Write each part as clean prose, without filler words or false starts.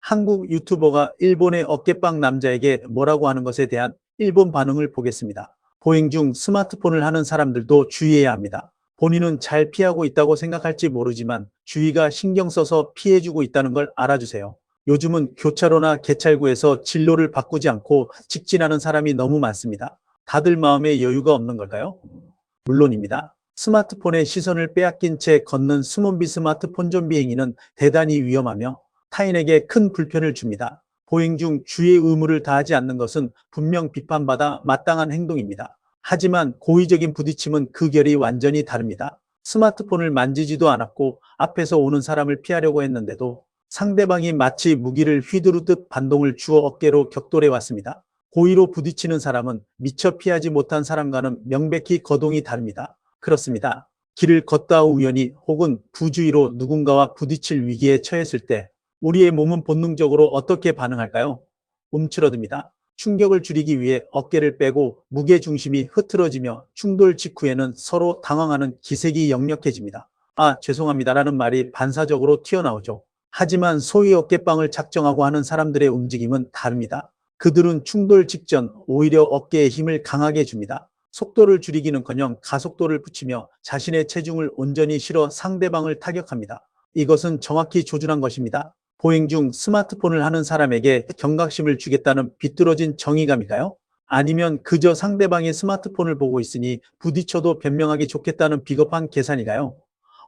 한국 유튜버가 일본의 어깨빵 남자에게 뭐라고 하는 것에 대한 일본 반응을 보겠습니다. 보행 중 스마트폰을 하는 사람들도 주의해야 합니다. 본인은 잘 피하고 있다고 생각할지 모르지만 주위가 신경 써서 피해주고 있다는 걸 알아주세요. 요즘은 교차로나 개찰구에서 진로를 바꾸지 않고 직진하는 사람이 너무 많습니다. 다들 마음에 여유가 없는 걸까요? 물론입니다. 스마트폰의 시선을 빼앗긴 채 걷는 스몬비 스마트폰 좀비 행위는 대단히 위험하며 타인에게 큰 불편을 줍니다. 보행 중 주의 의무를 다하지 않는 것은 분명 비판받아 마땅한 행동입니다. 하지만 고의적인 부딪힘은 그 결이 완전히 다릅니다. 스마트폰을 만지지도 않았고 앞에서 오는 사람을 피하려고 했는데도 상대방이 마치 무기를 휘두르듯 반동을 주어 어깨로 격돌해 왔습니다. 고의로 부딪히는 사람은 미처 피하지 못한 사람과는 명백히 거동이 다릅니다. 그렇습니다. 길을 걷다 우연히 혹은 부주의로 누군가와 부딪힐 위기에 처했을 때 우리의 몸은 본능적으로 어떻게 반응할까요? 움츠러듭니다. 충격을 줄이기 위해 어깨를 빼고 무게중심이 흐트러지며 충돌 직후에는 서로 당황하는 기색이 역력해집니다. 아, 죄송합니다라는 말이 반사적으로 튀어나오죠. 하지만 소위 어깨빵을 작정하고 하는 사람들의 움직임은 다릅니다. 그들은 충돌 직전 오히려 어깨에 힘을 강하게 줍니다. 속도를 줄이기는커녕 가속도를 붙이며 자신의 체중을 온전히 실어 상대방을 타격합니다. 이것은 정확히 조준한 것입니다. 보행 중 스마트폰을 하는 사람에게 경각심을 주겠다는 비뚤어진 정의감일까요? 아니면 그저 상대방이 스마트폰을 보고 있으니 부딪혀도 변명하기 좋겠다는 비겁한 계산일까요?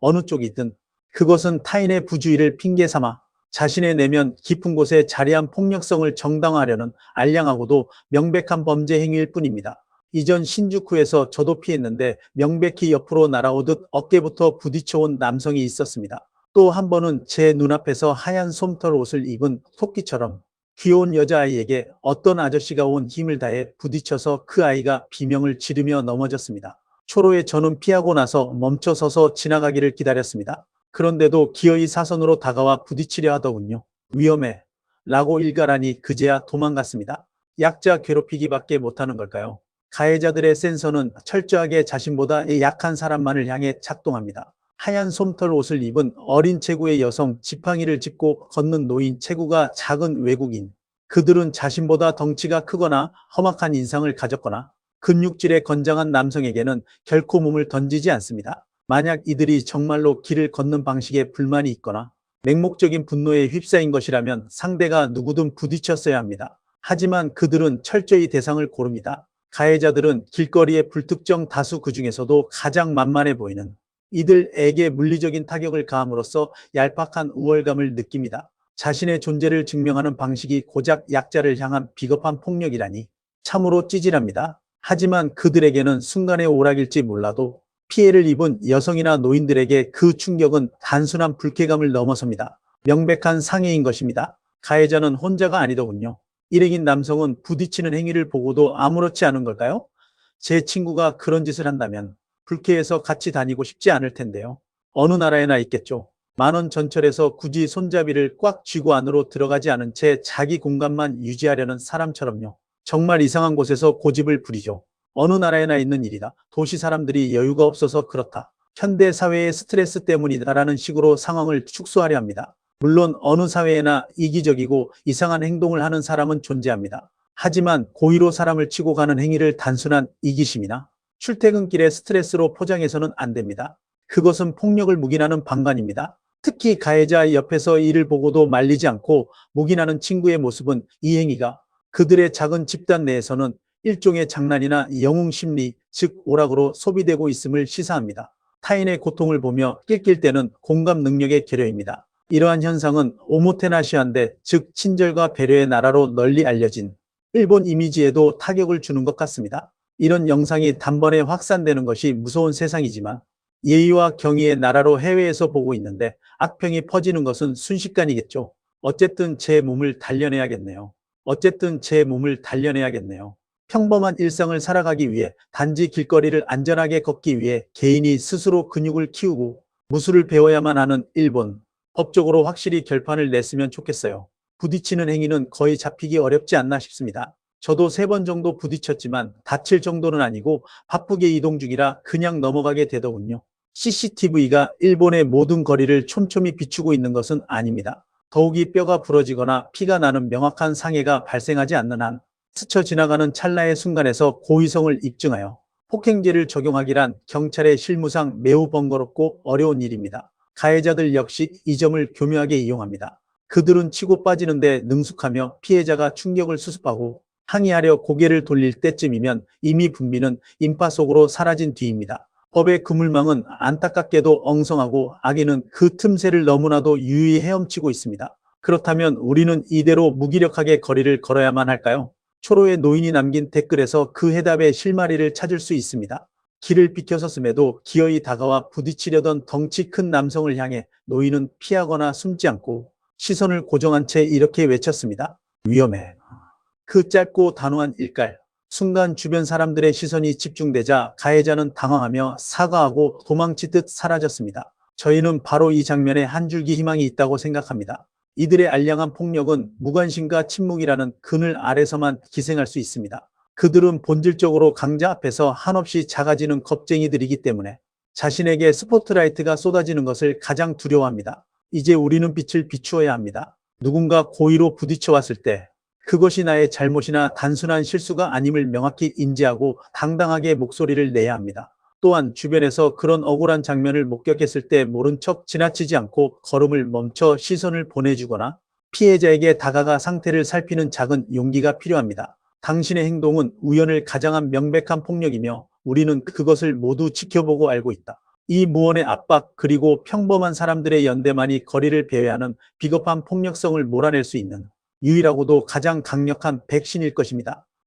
어느 쪽이든 그것은 타인의 부주의를 핑계 삼아 자신의 내면 깊은 곳에 자리한 폭력성을 정당화하려는 알량하고도 명백한 범죄 행위일 뿐입니다. 이전 신주쿠에서 저도 피했는데 명백히 옆으로 날아오듯 어깨부터 부딪혀온 남성이 있었습니다. 또 한 번은 제 눈앞에서 하얀 솜털 옷을 입은 토끼처럼 귀여운 여자아이에게 어떤 아저씨가 온 힘을 다해 부딪혀서 그 아이가 비명을 지르며 넘어졌습니다. 초로에 저는 피하고 나서 멈춰서서 지나가기를 기다렸습니다. 그런데도 기어이 사선으로 다가와 부딪히려 하더군요. 위험해 라고 일갈하니 그제야 도망갔습니다. 약자 괴롭히기밖에 못하는 걸까요? 가해자들의 센서는 철저하게 자신보다 약한 사람만을 향해 작동합니다. 하얀 솜털 옷을 입은 어린 체구의 여성, 지팡이를 짚고 걷는 노인, 체구가 작은 외국인. 그들은 자신보다 덩치가 크거나 험악한 인상을 가졌거나 근육질의 건장한 남성에게는 결코 몸을 던지지 않습니다. 만약 이들이 정말로 길을 걷는 방식에 불만이 있거나 맹목적인 분노에 휩싸인 것이라면 상대가 누구든 부딪혔어야 합니다. 하지만 그들은 철저히 대상을 고릅니다. 가해자들은 길거리의 불특정 다수 그 중에서도 가장 만만해 보이는 이들에게 물리적인 타격을 가함으로써 얄팍한 우월감을 느낍니다. 자신의 존재를 증명하는 방식이 고작 약자를 향한 비겁한 폭력이라니 참으로 찌질합니다. 하지만 그들에게는 순간의 오락일지 몰라도 피해를 입은 여성이나 노인들에게 그 충격은 단순한 불쾌감을 넘어섭니다. 명백한 상해인 것입니다. 가해자는 혼자가 아니더군요. 일행인 남성은 부딪히는 행위를 보고도 아무렇지 않은 걸까요? 제 친구가 그런 짓을 한다면 불쾌해서 같이 다니고 싶지 않을 텐데요. 어느 나라에나 있겠죠. 만원 전철에서 굳이 손잡이를 꽉 쥐고 안으로 들어가지 않은 채 자기 공간만 유지하려는 사람처럼요. 정말 이상한 곳에서 고집을 부리죠. 어느 나라에나 있는 일이다. 도시 사람들이 여유가 없어서 그렇다. 현대 사회의 스트레스 때문이다라는 식으로 상황을 축소하려 합니다. 물론 어느 사회에나 이기적이고 이상한 행동을 하는 사람은 존재합니다. 하지만 고의로 사람을 치고 가는 행위를 단순한 이기심이나 출퇴근길의 스트레스로 포장해서는 안 됩니다. 그것은 폭력을 묵인하는 방관입니다. 특히 가해자 옆에서 이를 보고도 말리지 않고 묵인하는 친구의 모습은 이 행위가 그들의 작은 집단 내에서는 일종의 장난이나 영웅 심리, 즉 오락으로 소비되고 있음을 시사합니다. 타인의 고통을 보며 낄낄 때는 공감 능력의 결여입니다. 이러한 현상은 오모테나시아인데, 즉 친절과 배려의 나라로 널리 알려진 일본 이미지에도 타격을 주는 것 같습니다. 이런 영상이 단번에 확산되는 것이 무서운 세상이지만 예의와 경의의 나라로 해외에서 보고 있는데 악평이 퍼지는 것은 순식간이겠죠. 어쨌든 제 몸을 단련해야겠네요. 평범한 일상을 살아가기 위해, 단지 길거리를 안전하게 걷기 위해 개인이 스스로 근육을 키우고 무술을 배워야만 하는 일본. 법적으로 확실히 결판을 냈으면 좋겠어요. 부딪히는 행위는 거의 잡히기 어렵지 않나 싶습니다. 저도 3번 정도 부딪혔지만 다칠 정도는 아니고 바쁘게 이동 중이라 그냥 넘어가게 되더군요. CCTV가 일본의 모든 거리를 촘촘히 비추고 있는 것은 아닙니다. 더욱이 뼈가 부러지거나 피가 나는 명확한 상해가 발생하지 않는 한 스쳐 지나가는 찰나의 순간에서 고의성을 입증하여 폭행죄를 적용하기란 경찰의 실무상 매우 번거롭고 어려운 일입니다. 가해자들 역시 이 점을 교묘하게 이용합니다. 그들은 치고 빠지는데 능숙하며 피해자가 충격을 수습하고 항의하려 고개를 돌릴 때쯤이면 이미 분비는 인파 속으로 사라진 뒤입니다. 법의 그물망은 안타깝게도 엉성하고 악인은 그 틈새를 너무나도 유유히 헤엄치고 있습니다. 그렇다면 우리는 이대로 무기력하게 거리를 걸어야만 할까요? 초로의 노인이 남긴 댓글에서 그 해답의 실마리를 찾을 수 있습니다. 길을 비켜섰음에도 기어이 다가와 부딪히려던 덩치 큰 남성을 향해 노인은 피하거나 숨지 않고 시선을 고정한 채 이렇게 외쳤습니다. 위험해. 그 짧고 단호한 일갈. 순간 주변 사람들의 시선이 집중되자 가해자는 당황하며 사과하고 도망치듯 사라졌습니다. 저희는 바로 이 장면에 한 줄기 희망이 있다고 생각합니다. 이들의 알량한 폭력은 무관심과 침묵이라는 그늘 아래서만 기생할 수 있습니다. 그들은 본질적으로 강자 앞에서 한없이 작아지는 겁쟁이들이기 때문에 자신에게 스포트라이트가 쏟아지는 것을 가장 두려워합니다. 이제 우리는 빛을 비추어야 합니다. 누군가 고의로 부딪혀 왔을 때 그것이 나의 잘못이나 단순한 실수가 아님을 명확히 인지하고 당당하게 목소리를 내야 합니다. 또한 주변에서 그런 억울한 장면을 목격했을 때 모른 척 지나치지 않고 걸음을 멈춰 시선을 보내주거나 피해자에게 다가가 상태를 살피는 작은 용기가 필요합니다. 당신의 행동은 우연을 가장한 명백한 폭력이며 우리는 그것을 모두 지켜보고 알고 있다. 이 무언의 압박 그리고 평범한 사람들의 연대만이 거리를 배회하는 비겁한 폭력성을 몰아낼 수 있는 유일하고도 가장 강력한 백신일 것입니다.